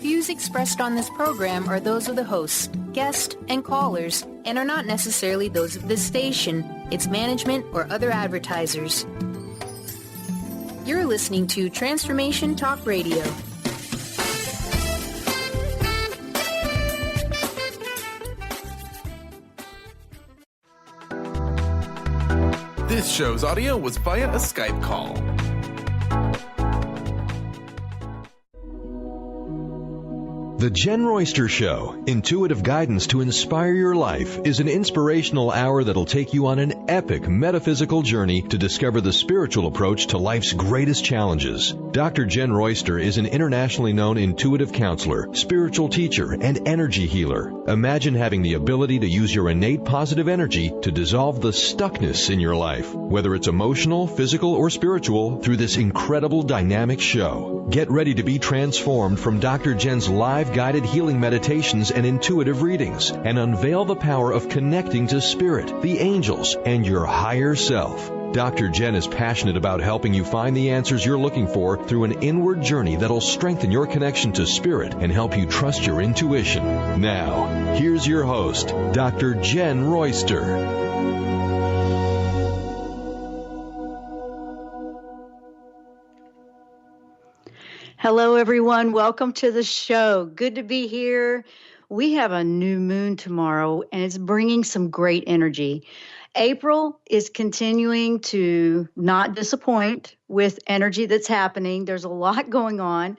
Views expressed on this program are those of the hosts, guests, and callers, and are not necessarily those of this station, its management, or other advertisers. You're listening to Transformation Talk Radio. This show's audio was via a Skype call. The Jen Royster Show, intuitive guidance to inspire your life, is an inspirational hour that'll take you on an epic metaphysical journey to discover the spiritual approach to life's greatest challenges. Dr. Jen Royster is an internationally known intuitive counselor, spiritual teacher, and energy healer. Imagine having the ability to use your innate positive energy to dissolve the stuckness in your life, whether it's emotional, physical, or spiritual, through this incredible dynamic show. Get ready to be transformed from Dr. Jen's live guided healing meditations and intuitive readings, and unveil the power of connecting to spirit, the angels, and your higher self. Dr. Jen is passionate about helping you find the answers you're looking for through an inward journey that'll strengthen your connection to spirit and help you trust your intuition. Now, here's your host, Dr. Jen Royster. Hello, everyone. Welcome to the show. Good to be here. We have a new moon tomorrow, and it's bringing some great energy. April is continuing to not disappoint with energy that's happening. There's a lot going on,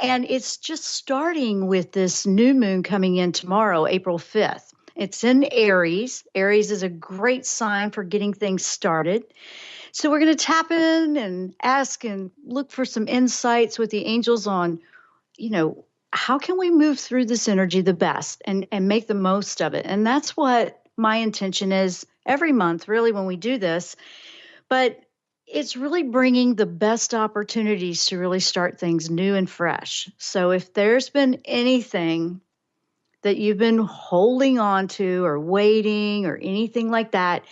and it's just starting with this new moon coming in tomorrow, April 5th. It's in Aries. Aries is a great sign for getting things started. So we're going to tap in and ask and look for some insights with the angels on, how can we move through this energy the best and make the most of it? And that's what my intention is every month, really, when we do this. But it's really bringing the best opportunities to really start things new and fresh. So if there's been anything that you've been holding on to or waiting or anything like that,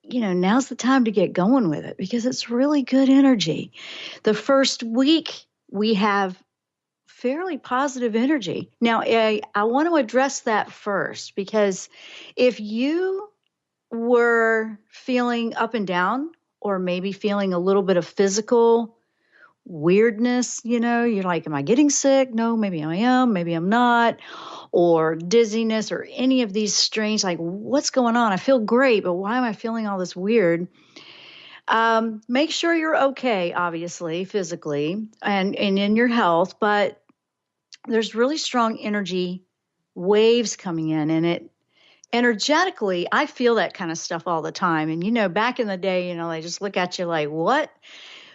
now's the time to get going with it because it's really good energy. The first week, we have fairly positive energy. Now, I want to address that first because if you were feeling up and down or maybe feeling a little bit of physical weirdness, you're like, am I getting sick? No, maybe I am, maybe I'm not. Or dizziness or any of these strange, like, what's going on? I feel great, but why am I feeling all this weird? Make sure you're okay, obviously, physically and in your health, but there's really strong energy waves coming in, and it energetically, I feel that kind of stuff all the time. And, back in the day, they just look at you like, what?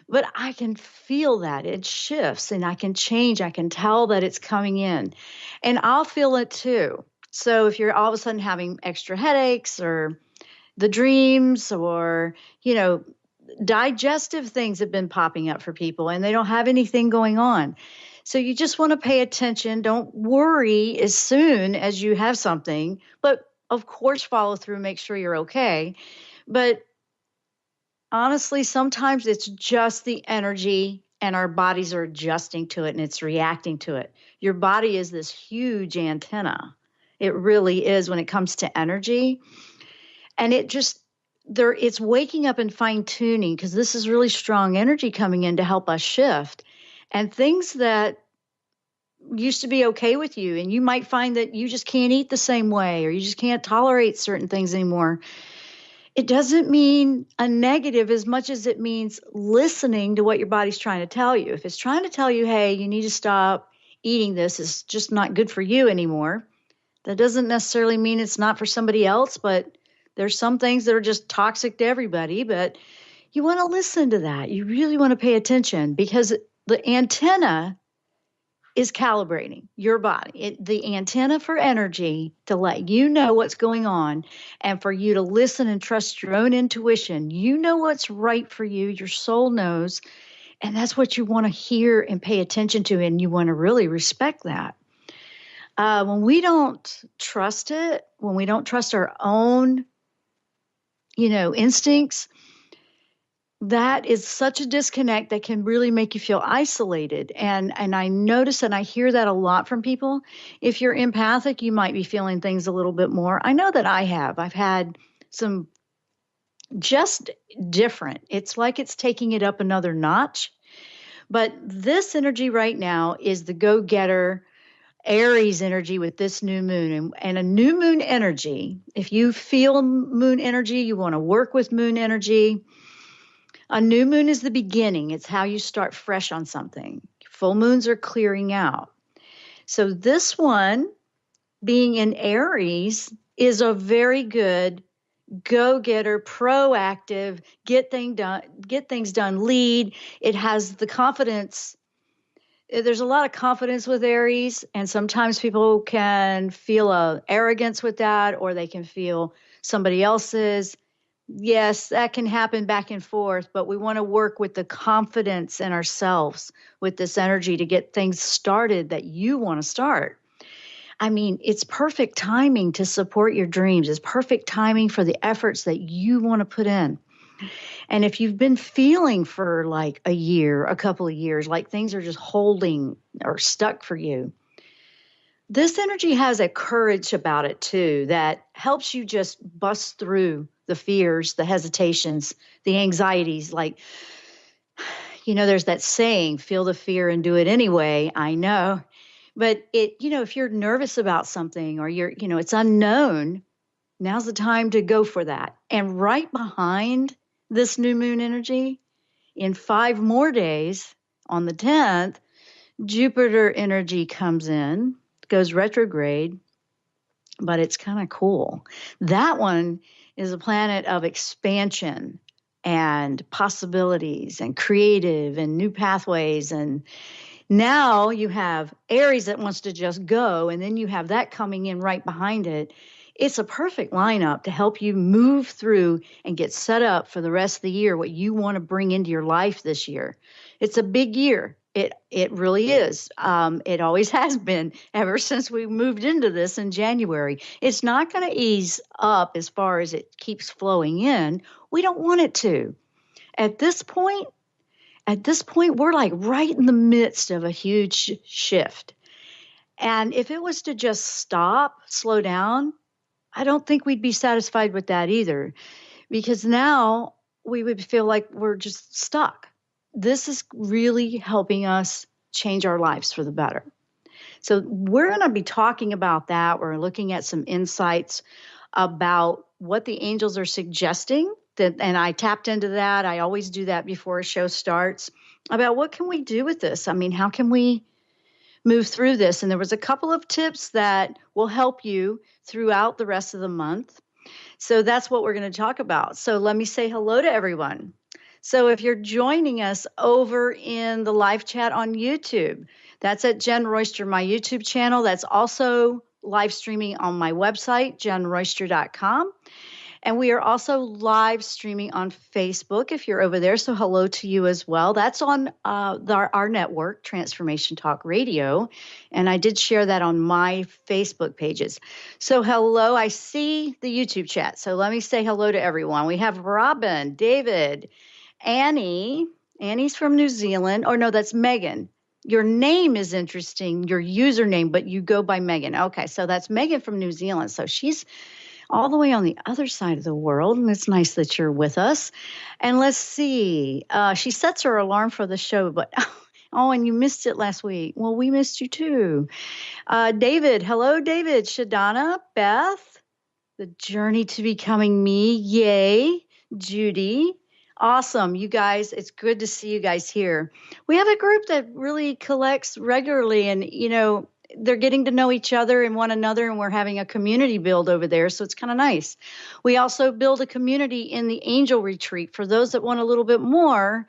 But I can feel that it shifts and I can change. I can tell that it's coming in and I'll feel it too. So if you're all of a sudden having extra headaches or the dreams or, digestive things have been popping up for people and they don't have anything going on. So you just want to pay attention. Don't worry as soon as you have something, but of course, follow through, make sure you're okay. But honestly, sometimes it's just the energy and our bodies are adjusting to it and it's reacting to it. Your body is this huge antenna. It really is when it comes to energy. And it's waking up and fine tuning because this is really strong energy coming in to help us shift. And things that used to be okay with you, and you might find that you just can't eat the same way or you just can't tolerate certain things anymore. It doesn't mean a negative as much as it means listening to what your body's trying to tell you. If it's trying to tell you, hey, you need to stop eating this, it's just not good for you anymore. That doesn't necessarily mean it's not for somebody else, but there's some things that are just toxic to everybody. But you want to listen to that. You really want to pay attention because the antenna is calibrating your body. The antenna for energy to let you know what's going on and for you to listen and trust your own intuition. You know what's right for you. Your soul knows. And that's what you want to hear and pay attention to. And you want to really respect that. When we don't trust it, when we don't trust our own, instincts, that is such a disconnect that can really make you feel isolated. And I notice and I hear that a lot from people. If you're empathic, you might be feeling things a little bit more. I know that I have. I've had some just different. It's like it's taking it up another notch. But this energy right now is the go-getter Aries energy with this new moon. And a new moon energy, if you feel moon energy, you want to work with moon energy. A new moon is the beginning. It's how you start fresh on something. Full moons are clearing out. So this one, being in Aries, is a very good go-getter, proactive, get things done lead. It has the confidence. There's a lot of confidence with Aries, and sometimes people can feel a arrogance with that, or they can feel somebody else's. Yes, that can happen back and forth, but we want to work with the confidence in ourselves with this energy to get things started that you want to start. I mean, it's perfect timing to support your dreams. It's perfect timing for the efforts that you want to put in. And if you've been feeling for like a year, a couple of years, like things are just holding or stuck for you, this energy has a courage about it too that helps you just bust through the fears, the hesitations, the anxieties. Like, there's that saying, feel the fear and do it anyway. I know. But if you're nervous about something or it's unknown, now's the time to go for that. And right behind this new moon energy, in 5 more days, on the 10th, Jupiter energy comes in, goes retrograde, but it's kind of cool. That one is a planet of expansion and possibilities and creative and new pathways. And now you have Aries that wants to just go, and then you have that coming in right behind it. It's a perfect lineup to help you move through and get set up for the rest of the year, what you want to bring into your life this year. It's a big year. It really is. It always has been ever since we moved into this in January. It's not going to ease up as far as it keeps flowing in. We don't want it to. At this point, we're like right in the midst of a huge shift. And if it was to just slow down, I don't think we'd be satisfied with that either, because now we would feel like we're just stuck. This is really helping us change our lives for the better. So we're going to be talking about that. We're looking at some insights about what the angels are suggesting. And I tapped into that. I always do that before a show starts, about what can we do with this? I mean, how can we move through this? And there was a couple of tips that will help you throughout the rest of the month. So that's what we're going to talk about. So let me say hello to everyone. So if you're joining us over in the live chat on YouTube, that's at Jen Royster, my YouTube channel. That's also live streaming on my website, jenroyster.com. And we are also live streaming on Facebook if you're over there. So hello to you as well. That's on our network, Transformation Talk Radio. And I did share that on my Facebook pages. So hello, I see the YouTube chat. So let me say hello to everyone. We have Robin, David, Annie. Annie's from New Zealand. Or no, that's Megan. Your name is interesting, your username, but you go by Megan. Okay, so that's Megan from New Zealand. So she's all the way on the other side of the world, and it's nice that you're with us. And let's see. She sets her alarm for the show, but and you missed it last week. Well, we missed you too. David, hello, David. Shadana, Beth, the journey to becoming me. Yay. Judy. Awesome. You guys, it's good to see you guys here. We have a group that really collects regularly, and, they're getting to know each other and one another, and we're having a community build over there. So it's kind of nice. We also build a community in the Angel Retreat. For those that want a little bit more,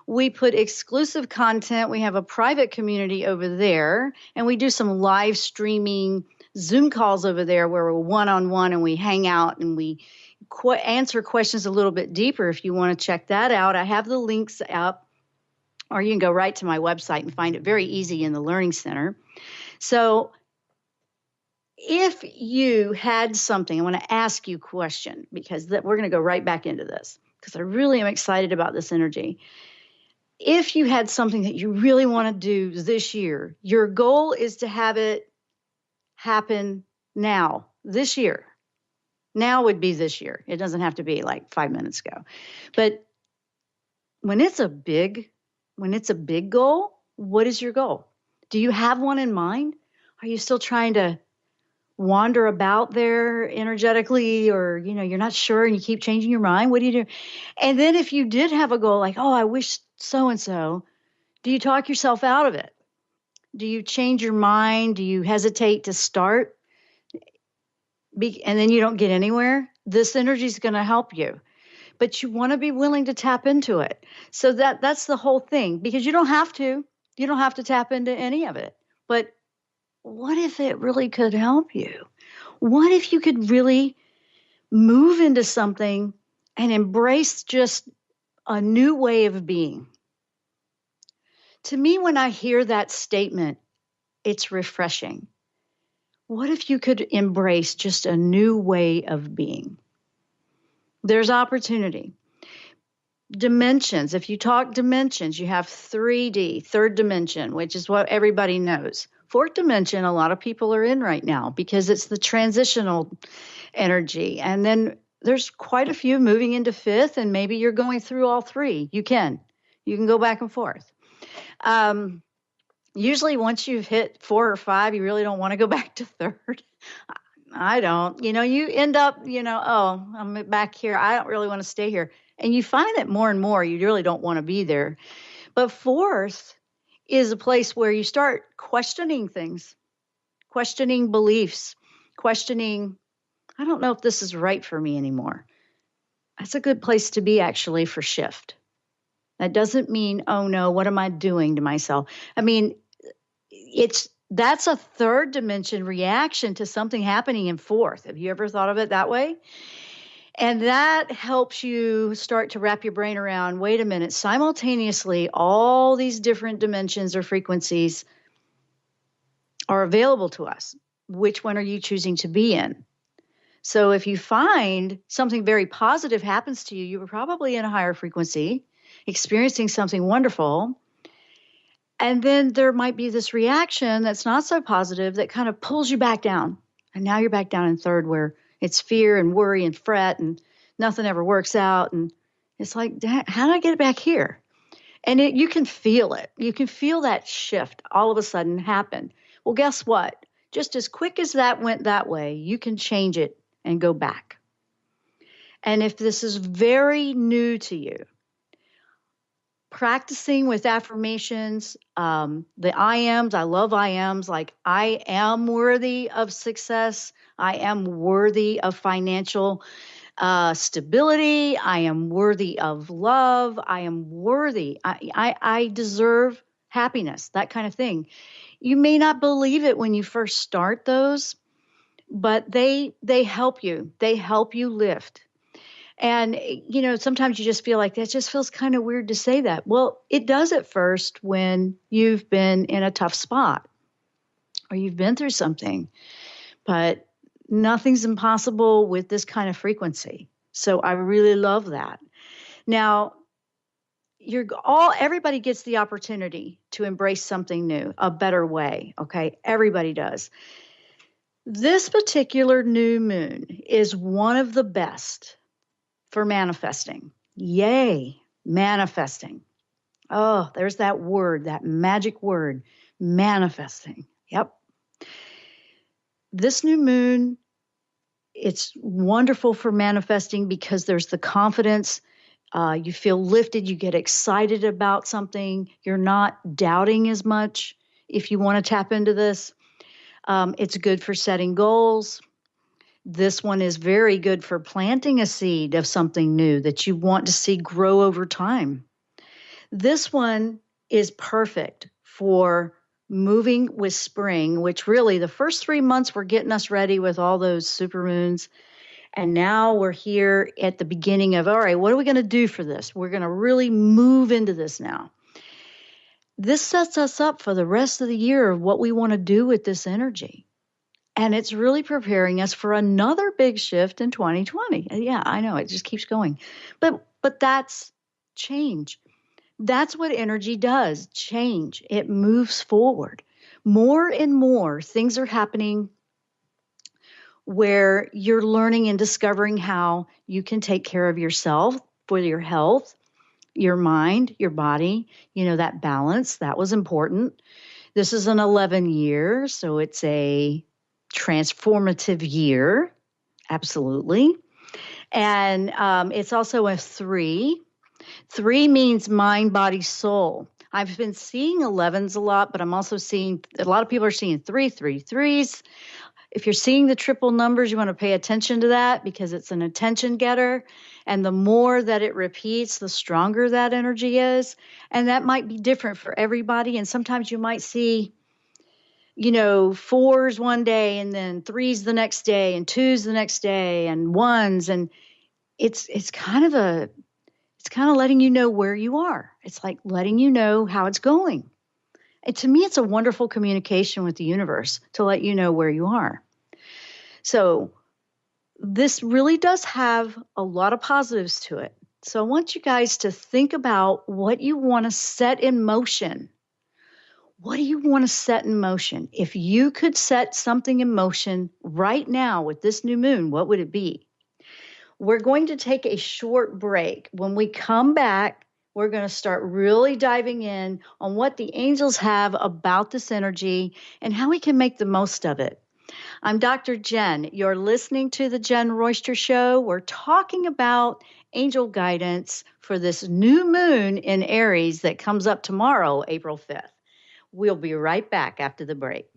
we put exclusive content. We have a private community over there, and we do some live streaming Zoom calls over there where we're one-on-one and we hang out and we answer questions a little bit deeper. If you want to check that out, I have the links up, or you can go right to my website and find it very easy in the Learning Center. So if you had something, I want to ask you a question, because we're going to go right back into this. because I really am excited about this energy. If you had something that you really want to do this year, your goal is to have it happen now, this year. Now would be this year. It doesn't have to be like 5 minutes ago. But when it's a big goal, what is your goal? Do you have one in mind? Are you still trying to wander about there energetically, or you're not sure and you keep changing your mind? What do you do? And then if you did have a goal like, oh, I wish so and so, do you talk yourself out of it? Do you change your mind? Do you hesitate to start? And then you don't get anywhere? This energy is going to help you. But you want to be willing to tap into it. So that's the whole thing, because you don't have to. You don't have to tap into any of it. But what if it really could help you? What if you could really move into something and embrace just a new way of being? To me, when I hear that statement, it's refreshing. What if you could embrace just a new way of being? There's opportunity. Dimensions. If you talk dimensions, you have 3D, third dimension, which is what everybody knows. Fourth dimension, a lot of people are in right now because it's the transitional energy. And then there's quite a few moving into fifth, and maybe you're going through all three. You can go back and forth. Usually once you've hit 4 or 5, you really don't want to go back to third. I don't. You end up, oh, I'm back here. I don't really want to stay here. And you find that more and more, you really don't want to be there. But fourth is a place where you start questioning things, questioning beliefs, questioning, I don't know if this is right for me anymore. That's a good place to be, actually, for shift. That doesn't mean, oh no, what am I doing to myself? I mean, that's a third dimension reaction to something happening in fourth. Have you ever thought of it that way? And that helps you start to wrap your brain around, wait a minute, simultaneously, all these different dimensions or frequencies are available to us. Which one are you choosing to be in? So if you find something very positive happens to you, you were probably in a higher frequency, experiencing something wonderful. And then there might be this reaction that's not so positive that kind of pulls you back down. And now you're back down in third, where it's fear and worry and fret and nothing ever works out. And it's like, how do I get back here? And you can feel it. You can feel that shift all of a sudden happen. Well, guess what? Just as quick as that went that way, you can change it and go back. And if this is very new to you, practicing with affirmations, the I ams, I love I ams, like I am worthy of success. I am worthy of financial stability. I am worthy of love. I am worthy. I deserve happiness, that kind of thing. You may not believe it when you first start those, but they help you. They help you lift. And, sometimes you just feel like that just feels kind of weird to say that. Well, it does at first when you've been in a tough spot or you've been through something, but nothing's impossible with this kind of frequency. So I really love that. Now, everybody gets the opportunity to embrace something new, a better way. Okay. Everybody does. This particular new moon is one of the best for manifesting. Yay, manifesting. Oh, there's that word, that magic word, manifesting. Yep. This new moon, it's wonderful for manifesting because there's the confidence. You feel lifted. You get excited about something. You're not doubting as much if you want to tap into this. It's good for setting goals. This one is very good for planting a seed of something new that you want to see grow over time. This one is perfect for moving with spring, which really the first 3 months were getting us ready with all those supermoons. And now we're here at the beginning of, all right, what are we going to do for this? We're going to really move into this now. This sets us up for the rest of the year of what we want to do with this energy. And it's really preparing us for another big shift in 2020. Yeah, I know, it just keeps going. But but that's change. That's what energy does, change. It moves forward. More and more things are happening where you're learning and discovering how you can take care of yourself for your health, your mind, your body, that balance. That was important. This is an 11 year, so it's a transformative year. Absolutely. And it's also a 3. 3 means mind, body, soul. I've been seeing 11s a lot, but I'm also seeing a lot of people are seeing 3s. If you're seeing the triple numbers, you want to pay attention to that because it's an attention getter. And the more that it repeats, the stronger that energy is. And that might be different for everybody. And sometimes you might see, 4s one day and then 3s the next day and 2s the next day and 1s. And it's kind of letting you know where you are. It's like letting you know how it's going. And to me, it's a wonderful communication with the universe to let you know where you are. So this really does have a lot of positives to it. So I want you guys to think about what you want to set in motion. What do you want to set in motion? If you could set something in motion right now with this new moon, what would it be? We're going to take a short break. When we come back, we're going to start really diving in on what the angels have about this energy and how we can make the most of it. I'm Dr. Jen. You're listening to The Jen Royster Show. We're talking about angel guidance for this new moon in Aries that comes up tomorrow, April 5th. We'll be right back after the break.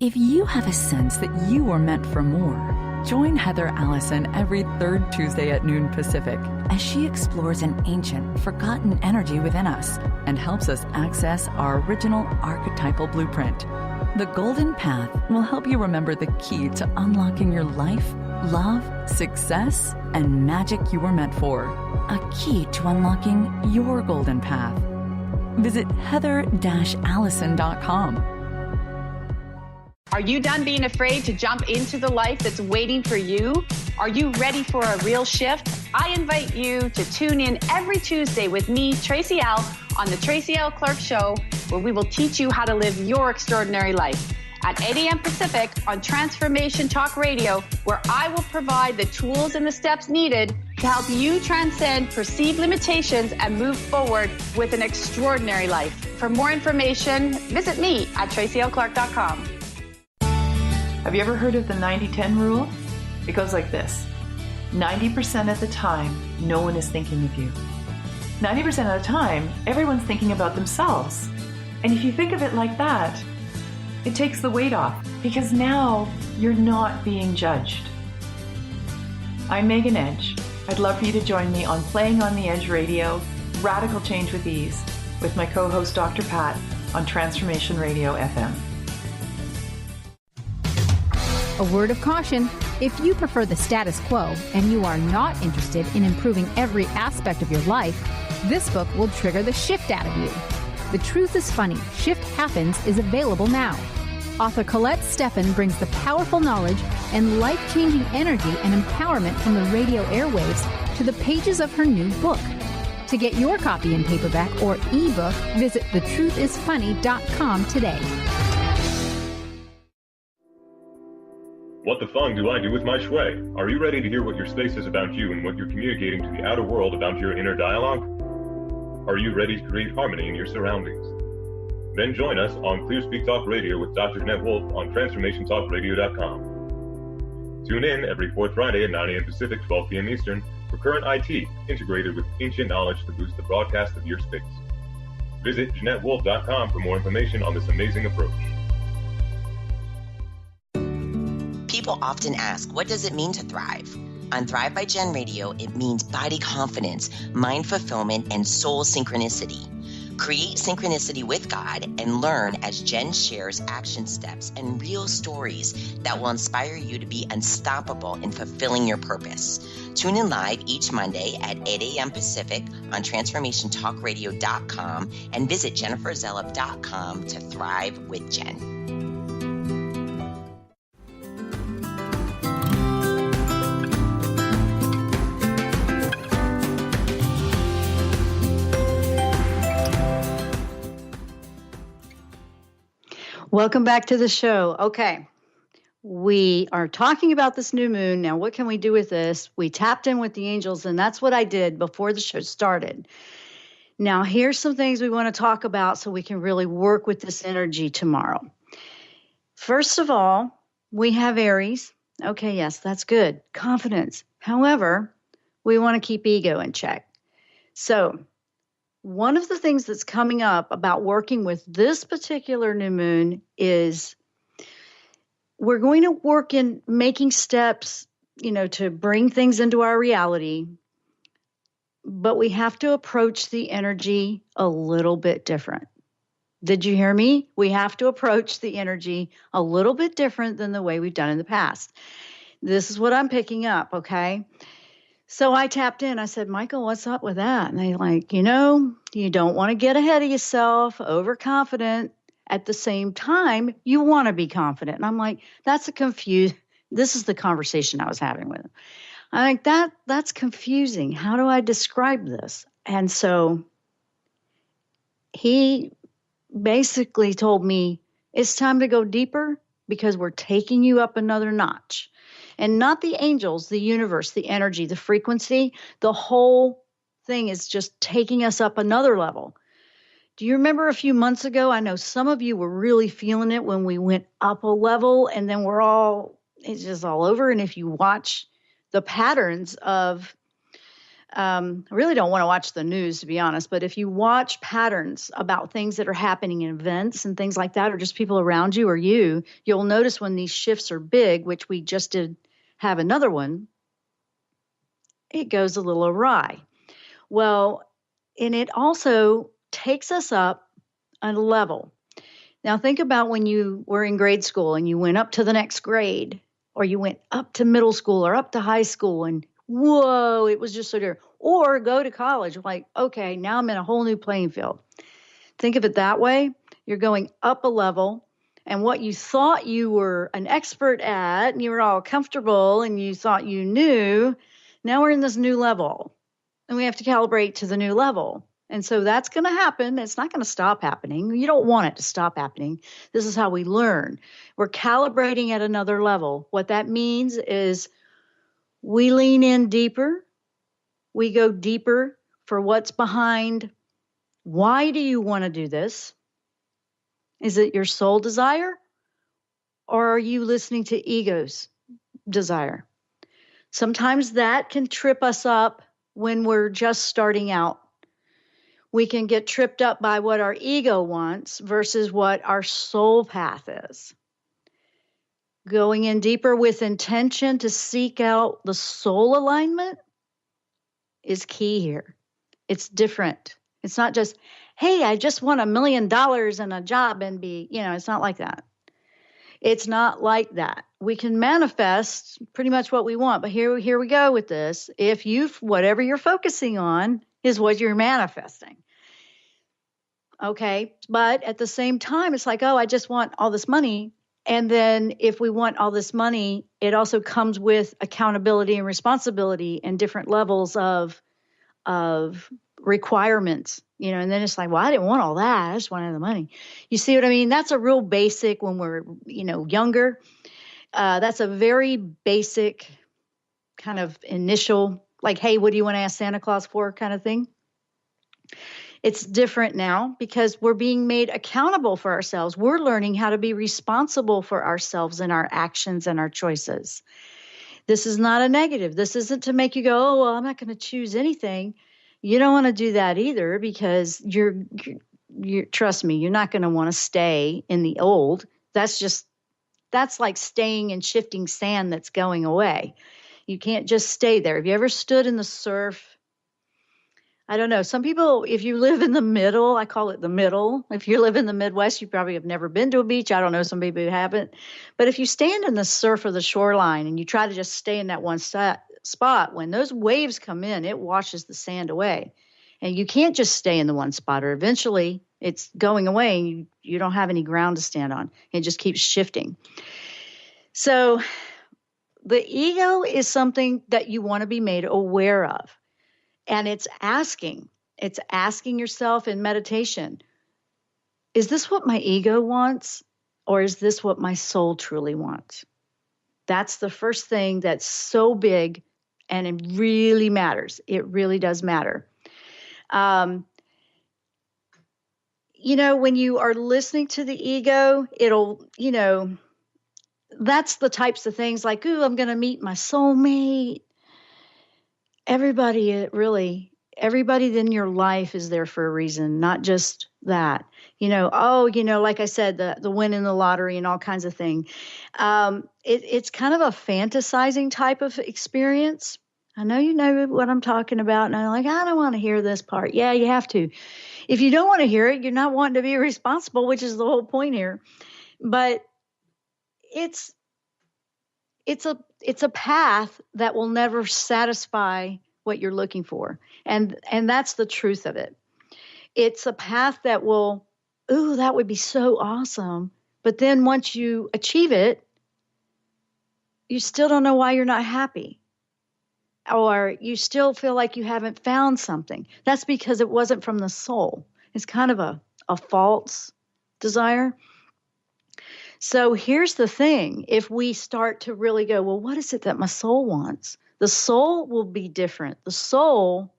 If you have a sense that you are meant for more, join Heather Allison every third Tuesday at noon Pacific as she explores an ancient, forgotten energy within us and helps us access our original archetypal blueprint. The Golden Path will help you remember the key to unlocking your life, love, success, and magic you were meant for. A key to unlocking your golden path. Visit heather-allison.com. Are you done being afraid to jump into the life that's waiting for you? Are you ready for a real shift? I invite you to tune in every Tuesday with me, Tracy L., on the Tracy L. Clark Show, where we will teach you how to live your extraordinary life. At 8 a.m. Pacific on Transformation Talk Radio, where I will provide the tools and the steps needed to help you transcend perceived limitations and move forward with an extraordinary life. For more information, visit me at tracylclark.com. Have you ever heard of the 90-10 rule? It goes like this. 90% of the time, no one is thinking of you. 90% of the time, everyone's thinking about themselves. And if you think of it like that, it takes the weight off because now you're not being judged. I'm Megan Edge. I'd love for you to join me on Playing on the Edge Radio, Radical Change with Ease, with my co-host Dr. Pat on Transformation Radio FM. A word of caution, if you prefer the status quo and you are not interested in improving every aspect of your life, this book will trigger the shift out of you. The Truth is Funny, Shift Happens is available now. Author Colette Steffen brings the powerful knowledge and life-changing energy and empowerment from the radio airwaves to the pages of her new book. To get your copy in paperback or ebook, visit thetruthisfunny.com today. What the fung do I do with my shui? Are you ready to hear what your space is about you and what you're communicating to the outer world about your inner dialogue? Are you ready to create harmony in your surroundings? Then join us on Clear Speak Talk Radio with Dr. Jeanette Wolf on TransformationTalkRadio.com. Tune in every fourth Friday at 9 a.m. Pacific, 12 p.m. Eastern for current IT integrated with ancient knowledge to boost the broadcast of your space. Visit JeanetteWolf.com for more information on this amazing approach. People often ask, what does it mean to thrive? On Thrive by Jen Radio, it means body confidence, mind fulfillment, and soul synchronicity. Create synchronicity with God and learn as Jen shares action steps and real stories that will inspire you to be unstoppable in fulfilling your purpose. Tune in live each Monday at 8 a.m. Pacific on transformationtalkradio.com and visit jenniferzellup.com to thrive with Jen. Welcome back to the show. Okay. We are talking about this new moon. Now, what can we do with this? We tapped in with the angels, and that's what I did before the show started. Now, here's some things we want to talk about so we can really work with this energy tomorrow. First of all, we have Aries. Okay, yes, that's good. Confidence. However, we want to keep ego in check. So, one of the things that's coming up about working with this particular new moon is we're going to work in making steps, to bring things into our reality, but we have to approach the energy a little bit different. Did you hear me? We have to approach the energy a little bit different than the way we've done in the past. This is what I'm picking up, okay? So I tapped in. I said, Michael, what's up with that? And they're like, you don't want to get ahead of yourself, overconfident. At the same time, you want to be confident. And I'm like, this is the conversation I was having with him. I'm like, that's confusing. How do I describe this? And so he basically told me, it's time to go deeper because we're taking you up another notch. And not the angels, the universe, the energy, the frequency, the whole thing is just taking us up another level. Do you remember a few months ago? I know some of you were really feeling it when we went up a level, and then it's just all over. And if you watch the patterns of, I really don't want to watch the news, to be honest, but if you watch patterns about things that are happening in events and things like that, or just people around you or you'll notice when these shifts are big, which we just did have another one, it goes a little awry. Well, and it also takes us up a level. Now think about when you were in grade school and you went up to the next grade, or you went up to middle school or up to high school, and whoa, it was just so different. Or go to college, like, okay, now I'm in a whole new playing field. Think of it that way. You're going up a level, and what you thought you were an expert at, and you were all comfortable, and you thought you knew, now we're in this new level, and we have to calibrate to the new level. And so that's going to happen. It's not going to stop happening. You don't want it to stop happening. This is how we learn. We're calibrating at another level. What that means is we lean in deeper. We go deeper for what's behind. Why do you want to do this? Is it your soul desire? Or are you listening to ego's desire? Sometimes that can trip us up when we're just starting out. We can get tripped up by what our ego wants versus what our soul path is. Going in deeper with intention to seek out the soul alignment is key here. It's different. It's not just, hey, I just want $1 million and a job and it's not like that. It's not like that. We can manifest pretty much what we want, but here we go with this. If whatever you're focusing on is what you're manifesting. Okay, but at the same time, it's like, oh, I just want all this money. And then if we want all this money, it also comes with accountability and responsibility and different levels of requirements, and then it's like, well, I didn't want all that. I just wanted the money. You see what I mean? That's a real basic when we're, younger. That's a very basic kind of initial, like, hey, what do you want to ask Santa Claus for kind of thing? It's different now because we're being made accountable for ourselves. We're learning how to be responsible for ourselves and our actions and our choices. This is not a negative. This isn't to make you go, oh, well, I'm not going to choose anything. You don't want to do that either because you're trust me, you're not going to want to stay in the old. That's like staying in shifting sand that's going away. You can't just stay there. Have you ever stood in the surf? I don't know. Some people, if you live in the middle, I call it the middle. If you live in the Midwest, you probably have never been to a beach. I don't know. Some people haven't. But if you stand in the surf of the shoreline and you try to just stay in that one spot, when those waves come in, it washes the sand away. And you can't just stay in the one spot, or eventually it's going away and you don't have any ground to stand on. It just keeps shifting. So the ego is something that you want to be made aware of. And it's asking yourself in meditation, is this what my ego wants? Or is this what my soul truly wants? That's the first thing that's so big, and it really matters. It really does matter. When you are listening to the ego, it'll, that's the types of things like, ooh, I'm going to meet my soulmate. Everybody in your life is there for a reason, not just that. Like I said, the win in the lottery and all kinds of things. It's kind of a fantasizing type of experience. I know you know what I'm talking about. And I'm like, I don't want to hear this part. Yeah, you have to. If you don't want to hear it, you're not wanting to be responsible, which is the whole point here. But it's a path that will never satisfy what you're looking for. And that's the truth of it. It's a path that will, ooh, that would be so awesome. But then once you achieve it, you still don't know why you're not happy. Or you still feel like you haven't found something. That's because it wasn't from the soul. It's kind of a false desire. So here's the thing. If we start to really go, well, what is it that my soul wants? The soul will be different. The soul,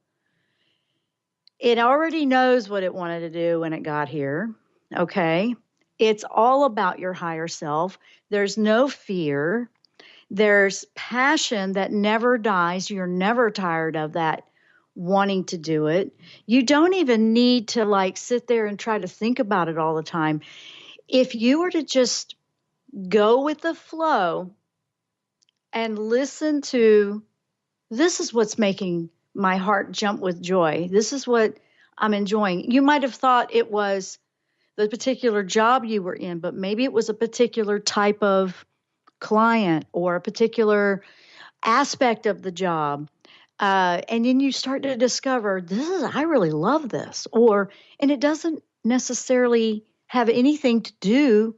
it already knows what it wanted to do when it got here. Okay. It's all about your higher self. There's no fear. There's passion that never dies. You're never tired of that, wanting to do it. You don't even need to sit there and try to think about it all the time. If you were to just go with the flow and listen to, this is what's making my heart jump with joy. This is what I'm enjoying. You might have thought it was the particular job you were in, but maybe it was a particular type of client or a particular aspect of the job. And then you start to discover, I really love this. And it doesn't necessarily have anything to do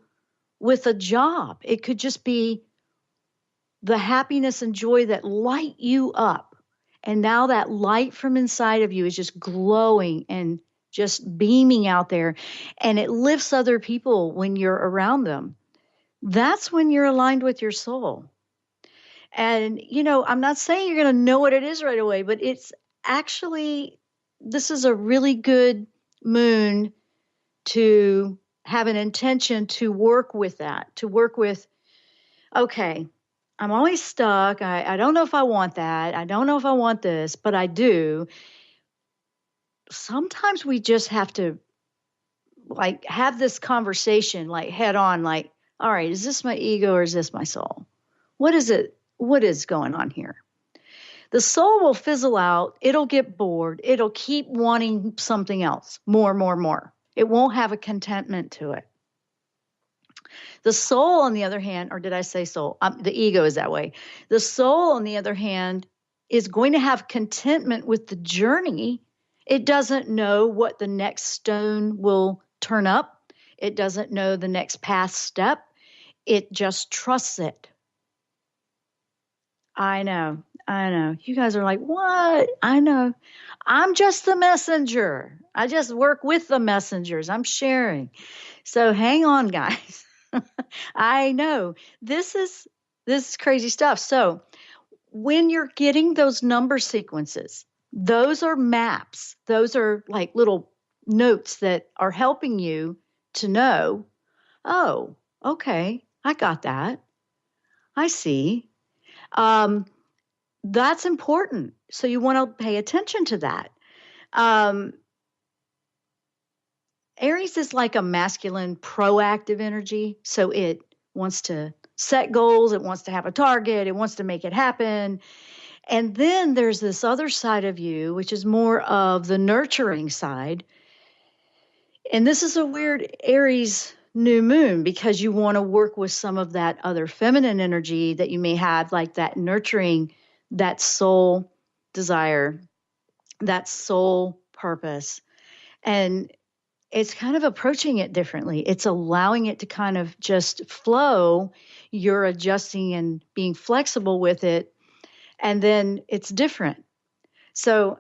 with a job. It could just be the happiness and joy that light you up. And now that light from inside of you is just glowing and just beaming out there. And it lifts other people when you're around them. That's when you're aligned with your soul. And, I'm not saying you're going to know what it is right away, but it's actually, this is a really good moon to have an intention to work with that, to work with, okay, I'm always stuck. I don't know if I want that. I don't know if I want this, but I do. Sometimes we just have to have this conversation head on, all right, is this my ego or is this my soul? What is it? What is going on here? The soul will fizzle out. It'll get bored. It'll keep wanting something else, more, more, more. It won't have a contentment to it. The soul, on the other hand, or did I say soul? The ego is that way. The soul, on the other hand, is going to have contentment with the journey. It doesn't know what the next stone will turn up. It doesn't know the next path step. It just trusts it. I know. You guys are like, what? I know. I'm just the messenger. I just work with the messengers. I'm sharing. So hang on, guys. I know. This is crazy stuff. So when you're getting those number sequences, those are maps. Those are little notes that are helping you to know, oh, okay, I got that. I see. That's important. So you want to pay attention to that. Aries is like a masculine, proactive energy. So it wants to set goals. It wants to have a target. It wants to make it happen. And then there's this other side of you, which is more of the nurturing side. And this is a weird Aries new moon because you want to work with some of that other feminine energy that you may have, like that nurturing, that soul desire, that soul purpose. And it's kind of approaching it differently. It's allowing it to kind of just flow. You're adjusting and being flexible with it. And then it's different. So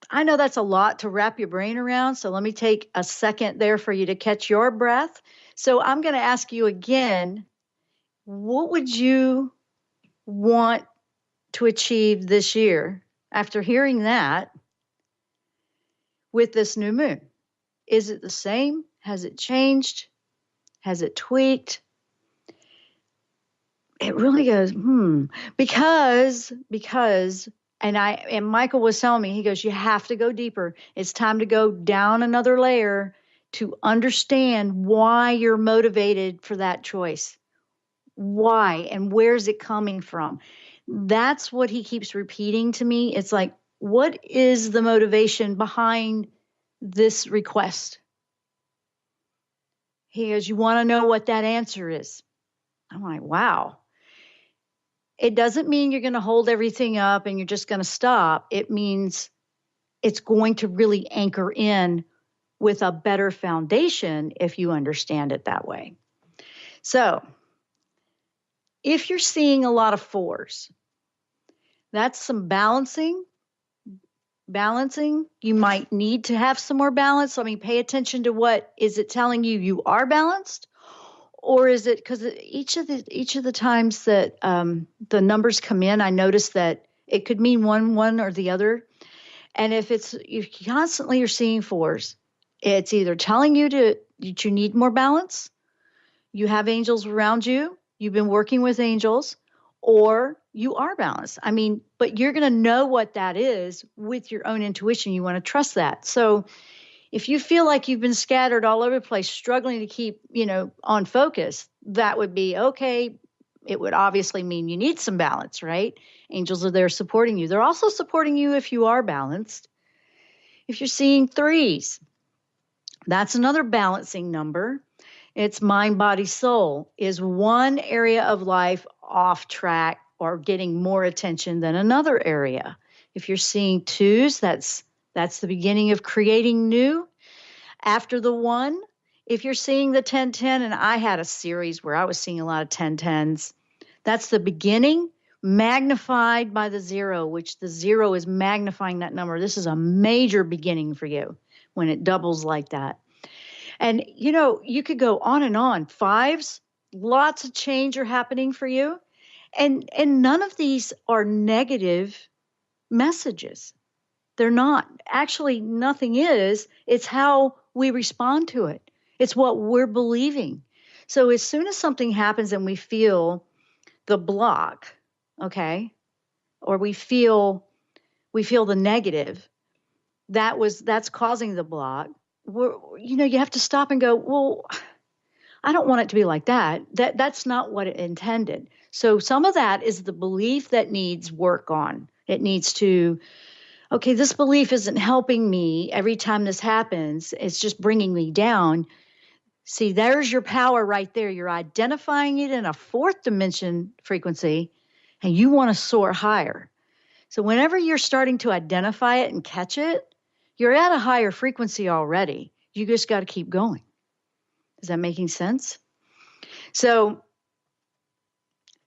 I know that's a lot to wrap your brain around. So let me take a second there for you to catch your breath. So I'm going to ask you again, what would you want to achieve this year after hearing that with this new moon? Is it the same? Has it changed? Has it tweaked? It really goes, because, and Michael was telling me, he goes, you have to go deeper. It's time to go down another layer to understand why you're motivated for that choice. Why and where's it coming from? That's what he keeps repeating to me. It's like, what is the motivation behind this request? He goes, you want to know what that answer is? I'm like, wow. It doesn't mean you're going to hold everything up and you're just going to stop. It means it's going to really anchor in with a better foundation if you understand it that way. So if you're seeing a lot of fours, that's some balancing. You might need to have some more balance. I mean, pay attention to what is it telling you are balanced, or is it because each of the times that the numbers come in, I notice that it could mean one or the other. And if you constantly are seeing fours, it's either telling you that you need more balance, you have angels around you, you've been working with angels, or you are balanced. I mean, but you're going to know what that is with your own intuition. You want to trust that. So if you feel like you've been scattered all over the place, struggling to keep, on focus, that would be okay. It would obviously mean you need some balance, right? Angels are there supporting you. They're also supporting you if you are balanced. If you're seeing threes, that's another balancing number. It's mind, body, soul. Is one area of life off track or getting more attention than another area? If you're seeing twos, that's the beginning of creating new. After the one, if you're seeing the 10-10, and I had a series where I was seeing a lot of 10-10s, that's the beginning magnified by the zero, which the zero is magnifying that number. This is a major beginning for you when it doubles like that. And, you could go on and on. Fives, lots of change are happening for you. And none of these are negative messages. They're not. Actually, nothing is. It's how we respond to it. It's what we're believing. So as soon as something happens and we feel the block, okay, or we feel the negative, that's causing the block. You have to stop and go, well, I don't want it to be like that. That's not what it intended. So some of that is the belief that needs work on. It needs to, okay, this belief isn't helping me every time this happens. It's just bringing me down. See, there's your power right there. You're identifying it in a fourth dimension frequency, and you want to soar higher. So whenever you're starting to identify it and catch it, you're at a higher frequency already. You just got to keep going. Is that making sense? So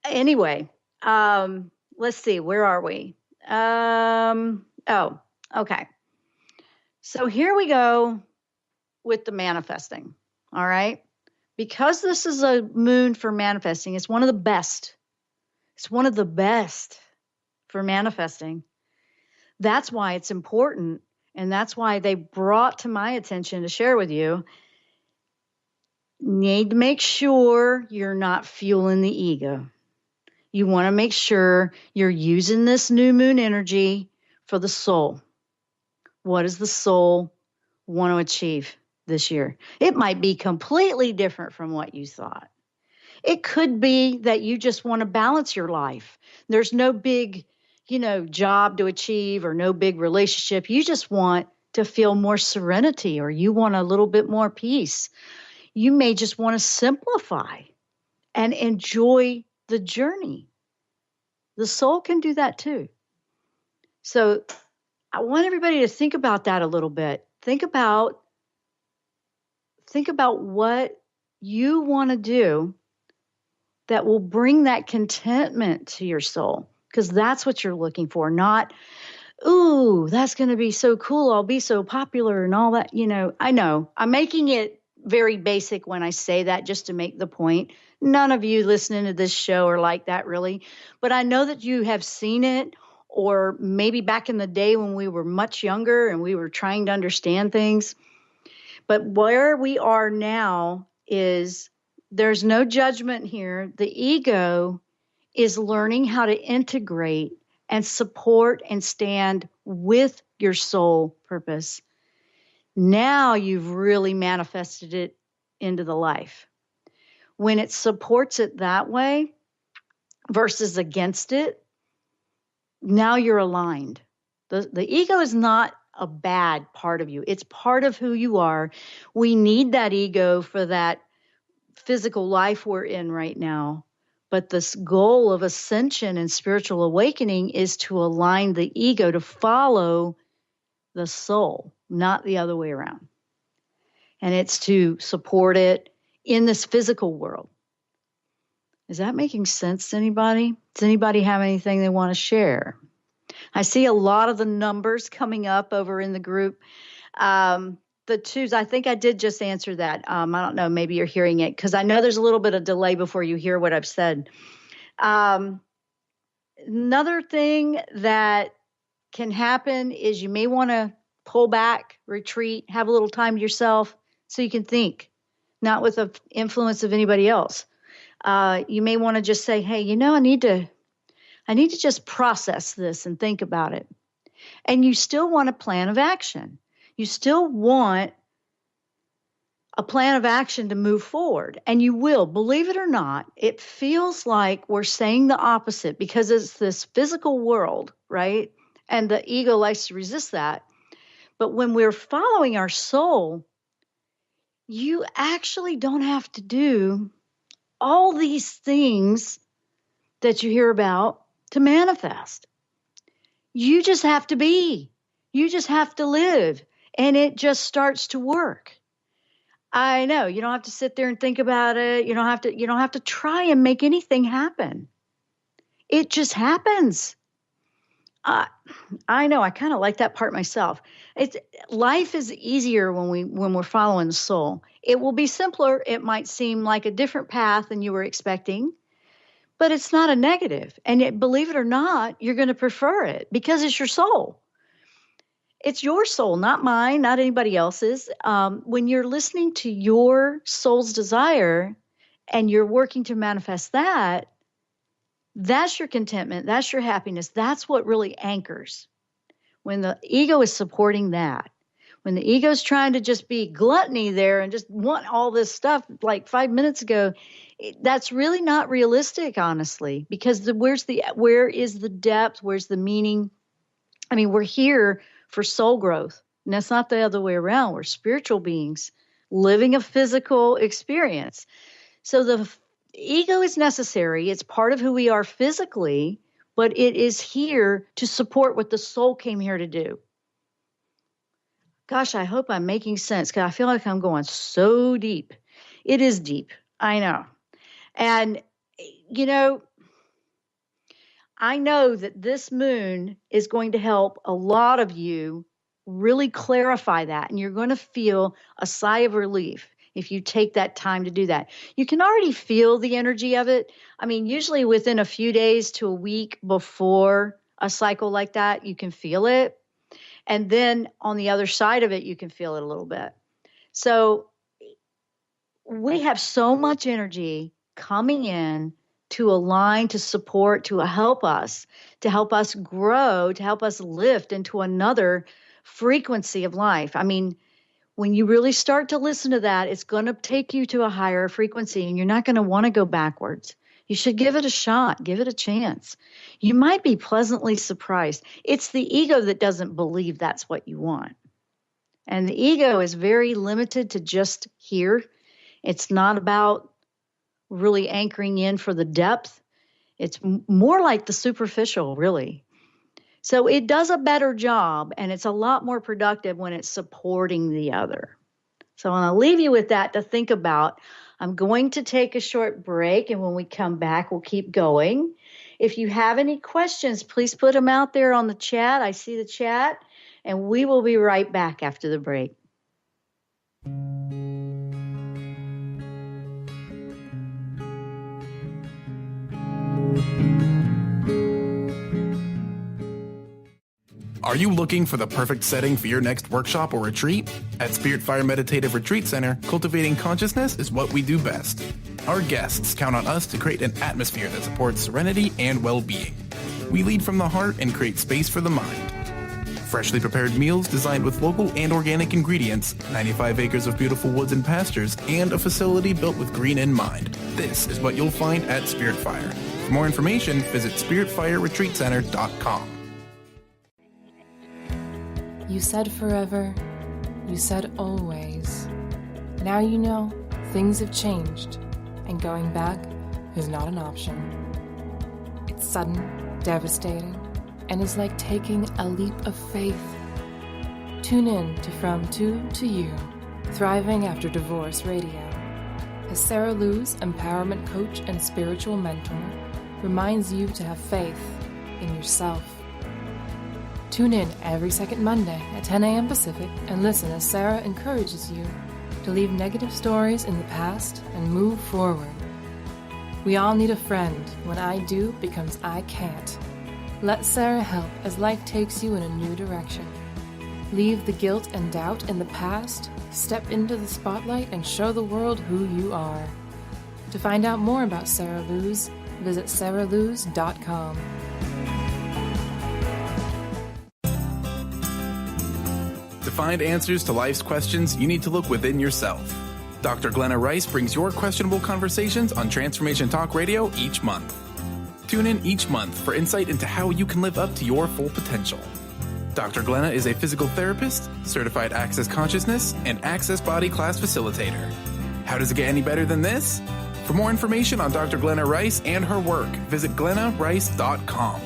anyway, let's see, where are we? Okay. So here we go with the manifesting. All right. Because this is a moon for manifesting, it's one of the best. It's one of the best for manifesting. That's why it's important. And that's why they brought to my attention to share with you. Need to make sure you're not fueling the ego. You want to make sure you're using this new moon energy for the soul. What does the soul want to achieve this year? It might be completely different from what you thought. It could be that you just want to balance your life. There's no big, job to achieve or no big relationship. You just want to feel more serenity, or you want a little bit more peace. You may just want to simplify and enjoy the journey. The soul can do that too. So I want everybody to think about that a little bit. Think about what you want to do that will bring that contentment to your soul, because that's what you're looking for, not, ooh, that's going to be so cool, I'll be so popular and all that. I know I'm making it very basic when I say that, just to make the point. None of you listening to this show are like that, really. But I know that you have seen it, or maybe back in the day when we were much younger and we were trying to understand things. But where we are now is there's no judgment here. The ego is learning how to integrate and support and stand with your soul purpose. Now you've really manifested it into the life. When it supports it that way versus against it, now you're aligned. The ego is not a bad part of you. It's part of who you are. We need that ego for that physical life we're in right now. But this goal of ascension and spiritual awakening is to align the ego to follow the soul, not the other way around. And it's to support it in this physical world. Is that making sense to anybody? Does anybody have anything they want to share? I see a lot of the numbers coming up over in the group. The twos, I think I did just answer that. I don't know, maybe you're hearing it, because I know there's a little bit of delay before you hear what I've said. Another thing that can happen is you may want to pull back, retreat, have a little time to yourself so you can think, not with the influence of anybody else. You may want to just say, hey, I need to just process this and think about it. And you still want a plan of action. You still want a plan of action to move forward. And you will, believe it or not. It feels like we're saying the opposite because it's this physical world, right? And the ego likes to resist that. But when we're following our soul, you actually don't have to do all these things that you hear about to manifest. You just have to be. You just have to live. And it just starts to work. I know you don't have to sit there and think about it. You don't have to try and make anything happen. It just happens. I know I kind of like that part myself. Life is easier when we're following the soul. It will be simpler. It might seem like a different path than you were expecting, but it's not a negative. And believe it or not, you're going to prefer it because it's your soul. It's your soul, not mine, not anybody else's. When you're listening to your soul's desire and you're working to manifest that, that's your contentment. That's your happiness. That's what really anchors. When the ego is supporting that, when the ego is trying to just be gluttony there and just want all this stuff like 5 minutes ago, that's really not realistic, honestly, because where is the depth? Where's the meaning? I mean, we're here for soul growth. And that's not the other way around. We're spiritual beings living a physical experience. So the ego is necessary. It's part of who we are physically, but it is here to support what the soul came here to do. Gosh, I hope I'm making sense, because I feel like I'm going so deep. It is deep. I know. And, I know that this moon is going to help a lot of you really clarify that. And you're going to feel a sigh of relief if you take that time to do that. You can already feel the energy of it. I mean, usually within a few days to a week before a cycle like that, you can feel it. And then on the other side of it, you can feel it a little bit. So we have so much energy coming in to align, to support, to help us grow, to help us lift into another frequency of life. I mean, when you really start to listen to that, it's going to take you to a higher frequency, and you're not going to want to go backwards. You should give it a shot, give it a chance. You might be pleasantly surprised. It's the ego that doesn't believe that's what you want. And the ego is very limited to just here. It's not about really anchoring in for the depth. It's more like the superficial, really. So it does a better job, and it's a lot more productive when it's supporting the other. So I'll leave you with that to think about. I'm going to take a short break, and when we come back, we'll keep going. If you have any questions, please put them out there on the chat. I see the chat, and we will be right back after the break. Are you looking for the perfect setting for your next workshop or retreat? At Spirit Fire Meditative Retreat Center, cultivating consciousness is what we do best. Our guests count on us to create an atmosphere that supports serenity and well-being. We lead from the heart and create space for the mind. Freshly prepared meals designed with local and organic ingredients, 95 acres of beautiful woods and pastures, and a facility built with green in mind. This is what you'll find at Spirit Fire. For more information, visit spiritfireretreatcenter.com. You said forever, you said always. Now you know things have changed, and going back is not an option. It's sudden, devastating, and is like taking a leap of faith. Tune in to From Two to You, Thriving After Divorce Radio, as Sarah Lou's empowerment coach and spiritual mentor reminds you to have faith in yourself. Tune in every second Monday at 10 a.m. Pacific and listen as Sarah encourages you to leave negative stories in the past and move forward. We all need a friend when I do becomes I can't. Let Sarah help as life takes you in a new direction. Leave the guilt and doubt in the past, step into the spotlight and show the world who you are. To find out more about Sarah Lou's, visit sarahloos.com. To find answers to life's questions, you need to look within yourself. Dr. Glenna Rice brings your questionable conversations on Transformation Talk Radio each month. Tune in each month for insight into how you can live up to your full potential. Dr. Glenna is a physical therapist, certified Access Consciousness, and Access Body Class facilitator. How does it get any better than this? For more information on Dr. Glenna Rice and her work, visit glennarice.com.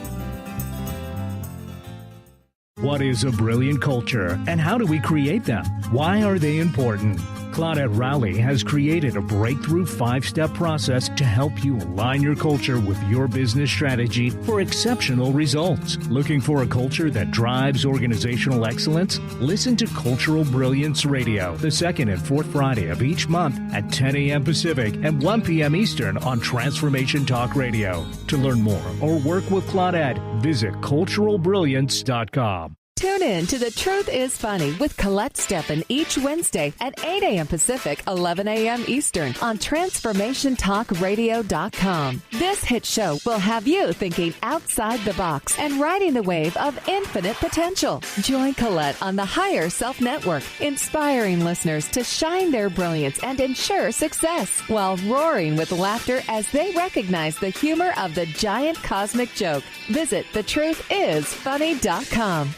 What is a brilliant culture, and how do we create them? Why are they important? Claudette Rowley has created a breakthrough 5-step process to help you align your culture with your business strategy for exceptional results. Looking for a culture that drives organizational excellence? Listen to Cultural Brilliance Radio, the second and fourth Friday of each month at 10 a.m. Pacific and 1 p.m. Eastern on Transformation Talk Radio. To learn more or work with Claudette, visit culturalbrilliance.com. Tune in to The Truth is Funny with Colette Steffen each Wednesday at 8 a.m. Pacific, 11 a.m. Eastern on TransformationTalkRadio.com. This hit show will have you thinking outside the box and riding the wave of infinite potential. Join Colette on the Higher Self Network, inspiring listeners to shine their brilliance and ensure success while roaring with laughter as they recognize the humor of the giant cosmic joke. Visit TheTruthIsFunny.com.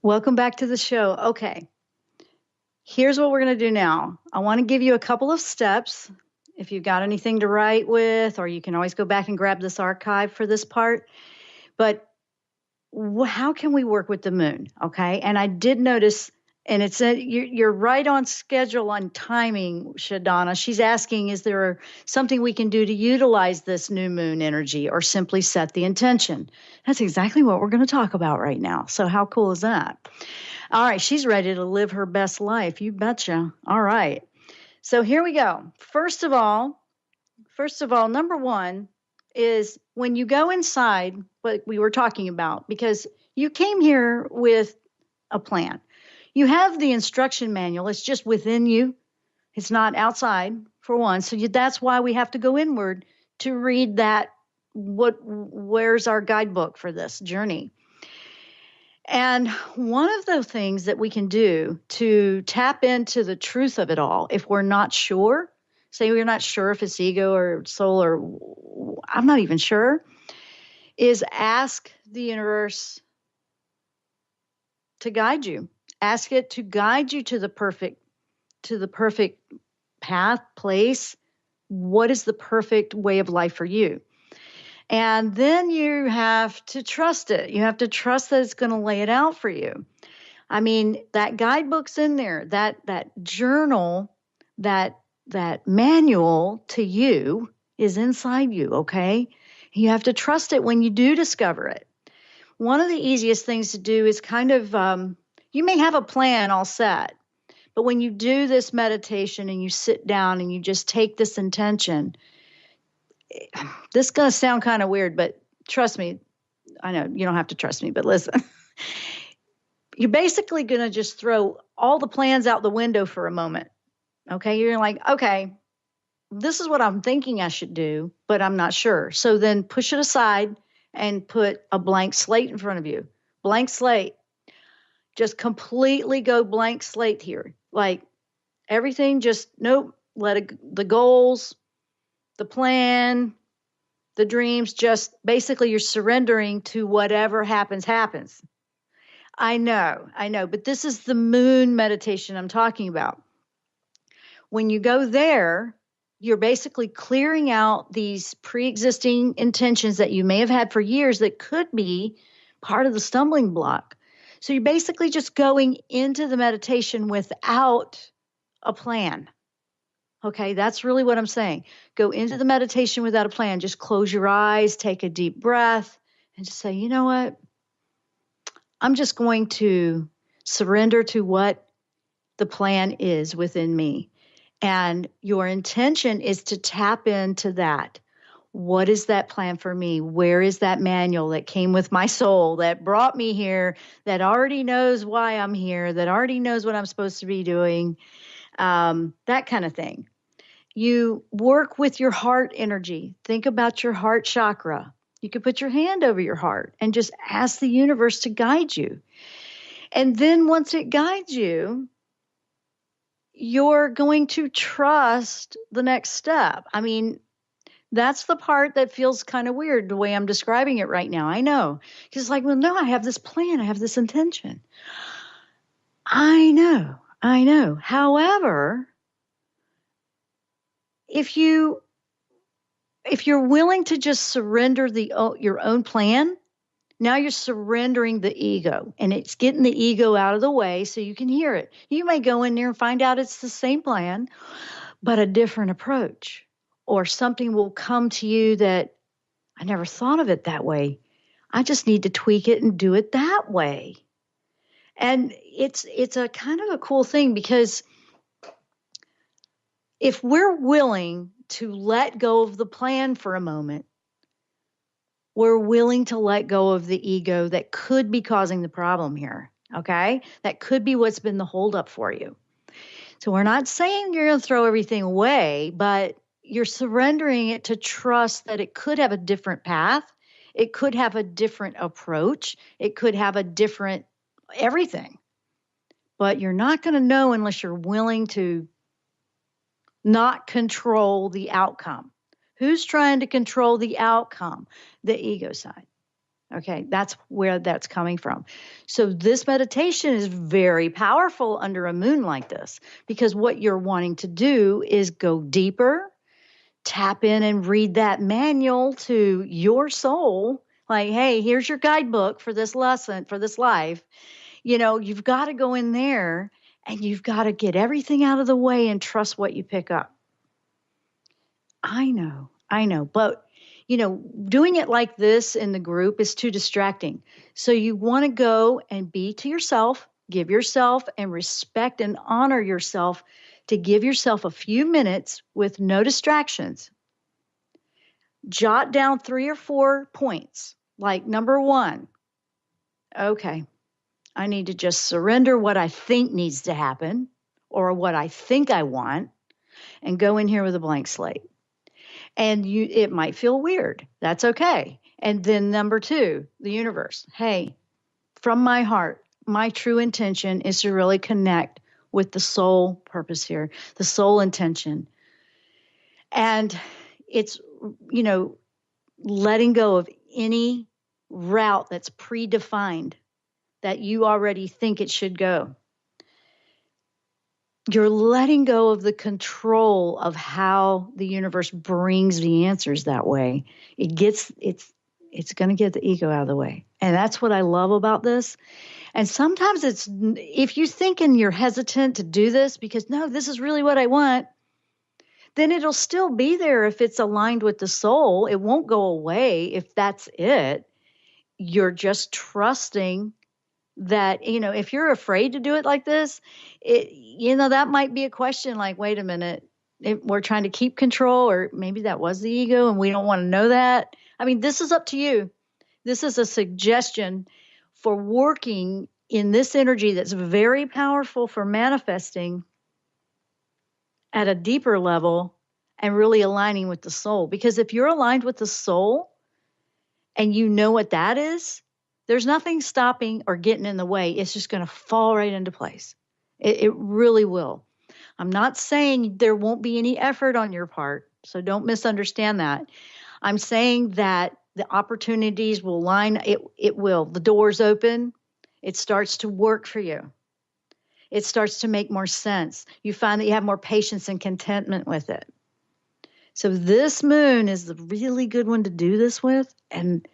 Welcome back to the show. Okay, here's what we're going to do now. I want to give you a couple of steps. If you've got anything to write with, or you can always go back and grab this archive for this part. But how can we work with the moon? Okay, and I did notice, and it's you're right on schedule on timing, Shadana. She's asking, is there something we can do to utilize this new moon energy or simply set the intention? That's exactly what we're going to talk about right now. So how cool is that? All right, she's ready to live her best life. You betcha. All right. So here we go. First of all, number one is when you go inside, what we were talking about, because you came here with a plan. You have the instruction manual. It's just within you. It's not outside, for one. So that's why we have to go inward to read that where's our guidebook for this journey? And one of the things that we can do to tap into the truth of it all, if we're not sure, say we're not sure if it's ego or soul or I'm not even sure, is ask the universe to guide you. Ask it to guide you to the perfect path, place. What is the perfect way of life for you? And then you have to trust it. You have to trust that it's going to lay it out for you. I mean, that guidebook's in there, that journal, that manual to you is inside you, okay? You have to trust it when you do discover it. One of the easiest things to do is kind of, you may have a plan all set, but when you do this meditation and you sit down and you just take this intention, this is going to sound kind of weird, but trust me, I know you don't have to trust me, but listen. You're basically going to just throw all the plans out the window for a moment. Okay. You're like, okay, this is what I'm thinking I should do, but I'm not sure. So then push it aside and put a blank slate in front of you. Blank slate. Just completely go blank slate here. Like everything, just nope. Let it, the goals, the plan, the dreams, just basically you're surrendering to whatever happens. I know, but this is the moon meditation I'm talking about. When you go there, you're basically clearing out these pre-existing intentions that you may have had for years that could be part of the stumbling block. So you're basically just going into the meditation without a plan. Okay, that's really what I'm saying. Go into the meditation without a plan. Just close your eyes, take a deep breath, and just say, you know what? I'm just going to surrender to what the plan is within me. And your intention is to tap into that. What is that plan for me? Where is that manual that came with my soul, that brought me here, that already knows why I'm here, that already knows what I'm supposed to be doing, that kind of thing. You work with your heart energy. Think about your heart chakra. You could put your hand over your heart and just ask the universe to guide you. And then once it guides you, you're going to trust the next step. I mean, that's the part that feels kind of weird, the way I'm describing it right now. I know. Because it's like, well, no, I have this plan. I have this intention. I know. However, if you're willing to just surrender your own plan, now you're surrendering the ego, and it's getting the ego out of the way so you can hear it. You may go in there and find out it's the same plan, but a different approach, or something will come to you that I never thought of it that way. I just need to tweak it and do it that way. And it's a kind of a cool thing, because if we're willing to let go of the plan for a moment, we're willing to let go of the ego that could be causing the problem here, okay? That could be what's been the holdup for you. So we're not saying you're going to throw everything away, but you're surrendering it to trust that it could have a different path. It could have a different approach. It could have a different everything. But you're not going to know unless you're willing to not control the outcome. Who's trying to control the outcome? The ego side. Okay, that's where that's coming from. So this meditation is very powerful under a moon like this, because what you're wanting to do is go deeper, tap in and read that manual to your soul. Like, hey, here's your guidebook for this lesson, for this life. You know, you've got to go in there and you've got to get everything out of the way and trust what you pick up. I know. But, you know, doing it like this in the group is too distracting. So you want to go and be to yourself, give yourself and respect and honor yourself, to give yourself a few minutes with no distractions. Jot down 3 or 4 points. Like number 1, okay, I need to just surrender what I think needs to happen or what I think I want, and go in here with a blank slate. And it might feel weird. That's okay. And then number 2, the universe. Hey, from my heart, my true intention is to really connect with the soul purpose here, the soul intention. And it's, letting go of any route that's predefined that you already think it should go. You're letting go of the control of how the universe brings the answers that way. It's going to get the ego out of the way. And that's what I love about this. And sometimes if you think and you're hesitant to do this because, no, this is really what I want, then it'll still be there if it's aligned with the soul. It won't go away if that's it. You're just trusting that, if you're afraid to do it like this, that might be a question like, wait a minute, we're trying to keep control, or maybe that was the ego and we don't want to know that. I mean, this is up to you. This is a suggestion for working in this energy that's very powerful for manifesting at a deeper level and really aligning with the soul. Because if you're aligned with the soul and you know what that is, there's nothing stopping or getting in the way. It's just going to fall right into place. It really will. I'm not saying there won't be any effort on your part, so don't misunderstand that. I'm saying that the opportunities will line. It will. The doors open. It starts to work for you. It starts to make more sense. You find that you have more patience and contentment with it. So this moon is the really good one to do this with. And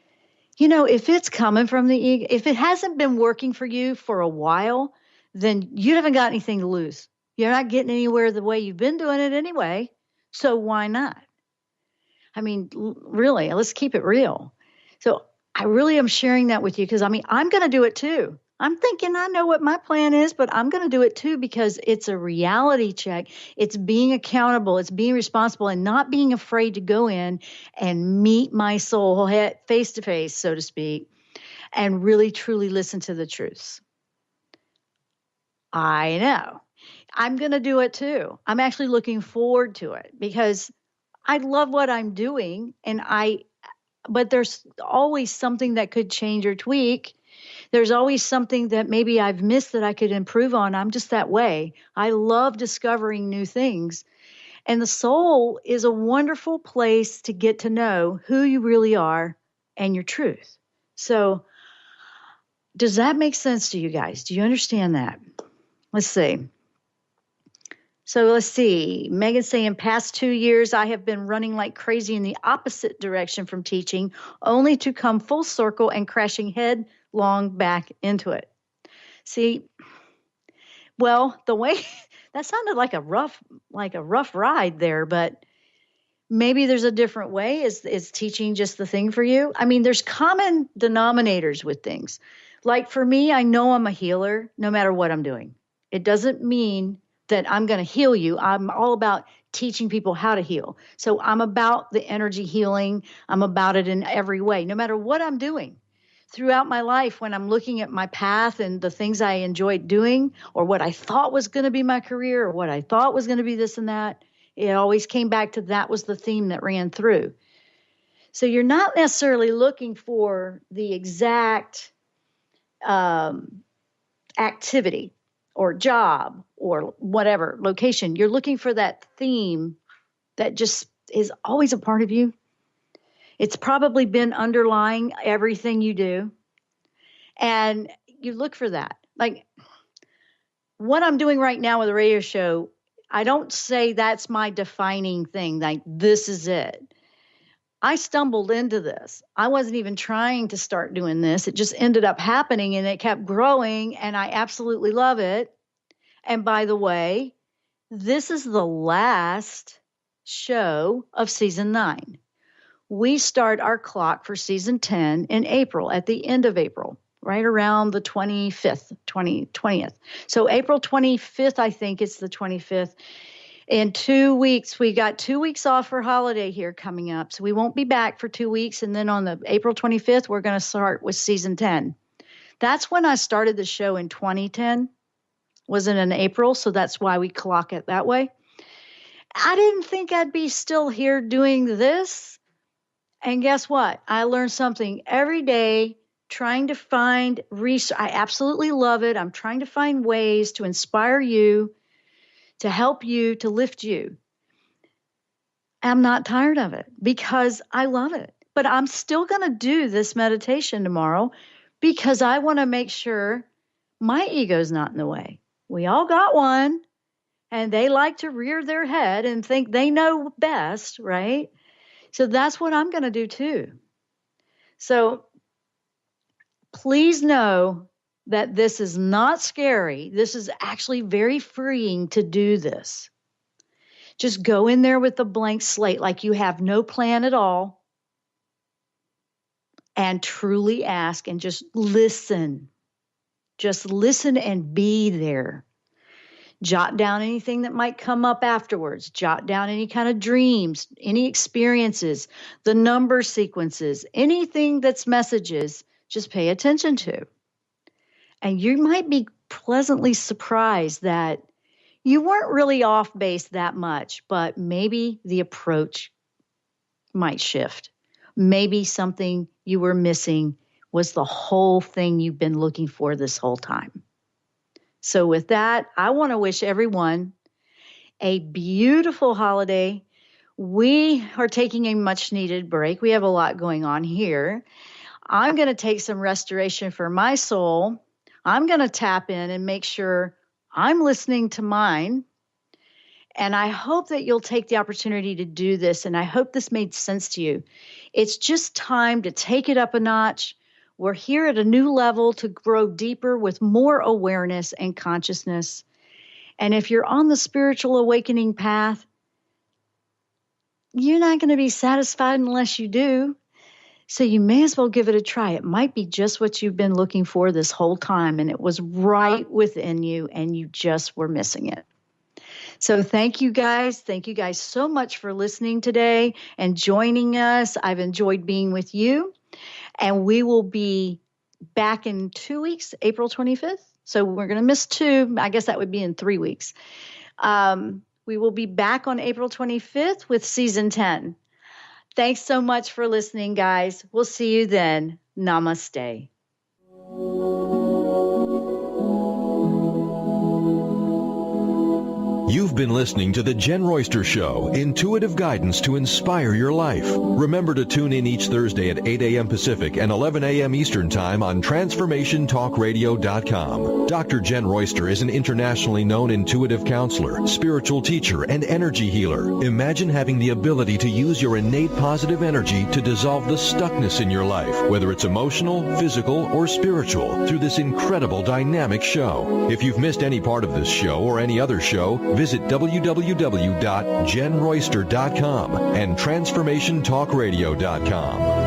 if it's coming from the ego, if it hasn't been working for you for a while, then you haven't got anything to lose. You're not getting anywhere the way you've been doing it anyway. So why not? I mean, really, let's keep it real. So I really am sharing that with you because, I'm going to do it too. I'm thinking I know what my plan is, but I'm going to do it too because it's a reality check. It's being accountable. It's being responsible and not being afraid to go in and meet my soul face to face, so to speak, and really truly listen to the truths. I know. I'm going to do it too. I'm actually looking forward to it because I love what I'm doing, but there's always something that could change or tweak. There's always something that maybe I've missed that I could improve on. I'm just that way. I love discovering new things. And the soul is a wonderful place to get to know who you really are and your truth. So does that make sense to you guys? Do you understand that? Let's see. So let's see. Megan's saying, past 2 years, I have been running like crazy in the opposite direction from teaching, only to come full circle and crashing headlong back into it. See, well, the way that sounded like a rough ride there, but maybe there's a different way. Is teaching just the thing for you? I mean, there's common denominators with things. Like for me, I know I'm a healer no matter what I'm doing. It doesn't mean that I'm going to heal you. I'm all about teaching people how to heal. So I'm about the energy healing. I'm about it in every way, no matter what I'm doing. Throughout my life, when I'm looking at my path and the things I enjoyed doing, or what I thought was going to be my career, or what I thought was going to be this and that, it always came back to that was the theme that ran through. So you're not necessarily looking for the exact activity or job or whatever location. You're looking for that theme that just is always a part of you. It's probably been underlying everything you do. And you look for that. Like what I'm doing right now with the radio show, I don't say that's my defining thing. Like this is it. I stumbled into this. I wasn't even trying to start doing this. It just ended up happening and it kept growing and I absolutely love it. And by the way, this is the last show of season 9. We start our clock for season 10 in April, at the end of April, right around the 20th. So April 25th, I think it's the 25th. In 2 weeks, we got 2 weeks off for holiday here coming up. So we won't be back for 2 weeks. And then on the April 25th, we're going to start with season 10. That's when I started the show in 2010. Wasn't in April. So that's why we clock it that way. I didn't think I'd be still here doing this. And guess what? I learned something every day, trying to find research. I absolutely love it. I'm trying to find ways to inspire you, to help you, to lift you. I'm not tired of it because I love it. But I'm still going to do this meditation tomorrow because I want to make sure my ego's not in the way. We all got one, and they like to rear their head and think they know best, right? So that's what I'm going to do too. So please know that this is not scary. This is actually very freeing to do this. Just go in there with a blank slate, like you have no plan at all, and truly ask and just listen. Just listen and be there. Jot down anything that might come up afterwards. Jot down any kind of dreams, any experiences, the number sequences, anything that's messages, just pay attention to. And you might be pleasantly surprised that you weren't really off base that much, but maybe the approach might shift. Maybe something you were missing was the whole thing you've been looking for this whole time. So with that, I want to wish everyone a beautiful holiday. We are taking a much needed break. We have a lot going on here. I'm going to take some restoration for my soul. I'm going to tap in and make sure I'm listening to mine. And I hope that you'll take the opportunity to do this. And I hope this made sense to you. It's just time to take it up a notch. We're here at a new level to grow deeper with more awareness and consciousness. And if you're on the spiritual awakening path, you're not going to be satisfied unless you do. So you may as well give it a try. It might be just what you've been looking for this whole time, and it was right within you, and you just were missing it. So thank you guys. Thank you guys so much for listening today and joining us. I've enjoyed being with you. And we will be back in 2 weeks, April 25th. So we're going to miss 2. I guess that would be in 3 weeks. We will be back on April 25th with season 10. Thanks so much for listening, guys. We'll see you then. Namaste. You've been listening to The Jen Royster Show, intuitive guidance to inspire your life. Remember to tune in each Thursday at 8 a.m. Pacific and 11 a.m. Eastern Time on TransformationTalkRadio.com. Dr. Jen Royster is an internationally known intuitive counselor, spiritual teacher, and energy healer. Imagine having the ability to use your innate positive energy to dissolve the stuckness in your life, whether it's emotional, physical, or spiritual, through this incredible dynamic show. If you've missed any part of this show or any other show, visit www.jenroyster.com and TransformationTalkRadio.com.